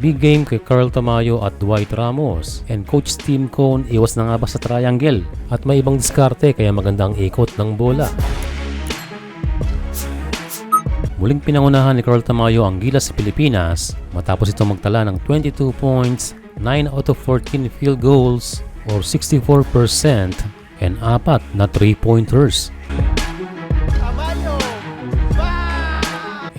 Big game kay Carl Tamayo at Dwight Ramos, and Coach Tim Cone iwas na nga ba sa triangle at may ibang diskarte kaya magandang ikot ng bola. Muling pinangunahan ni Carl Tamayo ang Gilas sa Pilipinas matapos ito magtala ng 22 points, 9 out of 14 field goals or 64% and 4 na 3-pointers.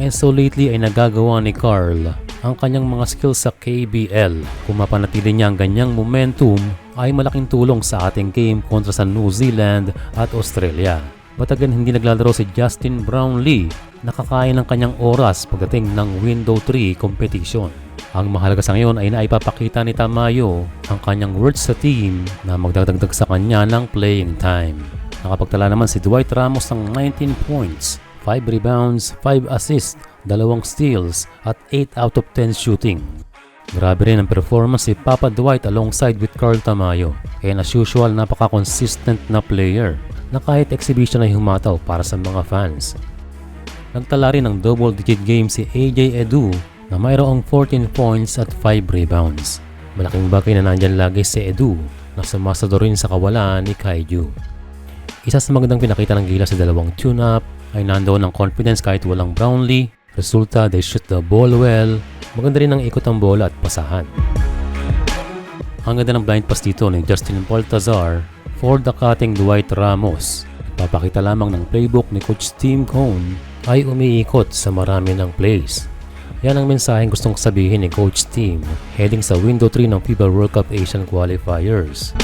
And so lately ay nagagawa ni Carl ang kanyang mga skills sa KBL. Kung mapanatili niya ang ganyang momentum ay malaking tulong sa ating game kontra sa New Zealand at Australia. Batagan hindi naglalaro si Justin Brownlee, nakakain ng kanyang oras pagdating ng Window 3 competition. Ang mahalaga sa ngayon ay naipapakita ni Tamayo ang kanyang worth sa team na magdadagdag sa kanya ng playing time. Nakapagtala naman si Dwight Ramos ng 19 points, 5 rebounds, 5 assists, 2 steals at 8 out of 10 shooting. Grabe rin ang performance si Papa Dwight alongside with Carl Tamayo. And as usual, napaka-consistent na player na kahit exhibition ay humataw para sa mga fans. Nagtala rin ng double-digit game si AJ Edu na mayroong 14 points at 5 rebounds. Malaking bagay na nandyan lagi si Edu na sumasado rin sa kawalan ni Kaiju. Isa sa magandang pinakita ng Gilas sa dalawang tune-up ay nandoon ang confidence kahit walang Brownlee. Resulta, they shoot the ball well. Maganda rin ang ikot ang bola at pasahan. Ang ganda ng blind pass dito ni Justin Baltazar for the cutting Dwight Ramos. Papakita lamang ng playbook ni Coach Tim Cone ay umiikot sa marami ng plays. Yan ang mensaheng gustong sabihin ni Coach Tim heading sa Window 3 ng FIBA World Cup Asian Qualifiers.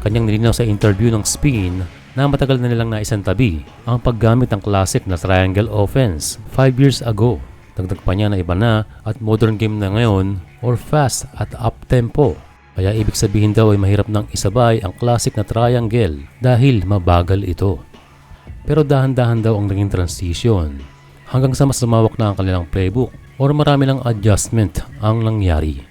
Kanyang nilinaw sa interview ng Spin na matagal na nilang naisantabi ang paggamit ng classic na triangle offense 5 years ago. Dagdag pa niya na iba na at modern game na ngayon or fast at up-tempo. Kaya ibig sabihin daw ay mahirap nang isabay ang classic na triangle dahil mabagal ito. Pero dahan-dahan daw ang naging transition hanggang sa mas lumawak na ang kanilang playbook or marami lang adjustment ang nangyari.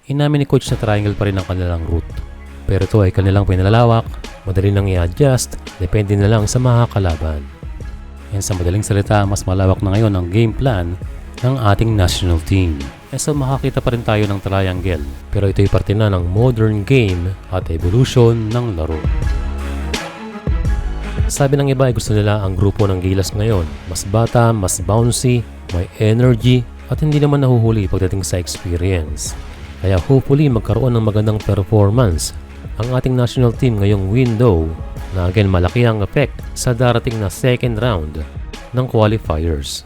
Inamin ni Coach na triangle pa rin ang kanilang route. Pero ito ay kanilang pinalalawak, madali nang i-adjust, depende na lang sa mga kalaban. And sa madaling salita, mas malawak na ngayon ang game plan ng ating national team. And so makakita pa rin tayo ng triangle, pero ito'y parte na ng modern game at evolution ng laro. Sabi ng iba ay gusto nila ang grupo ng Gilas ngayon, mas bata, mas bouncy, may energy at hindi naman nahuhuli pagdating sa experience. Kaya hopefully magkaroon ng magandang performance ang ating national team ngayong window na again malaki ang effect sa darating na second round ng qualifiers.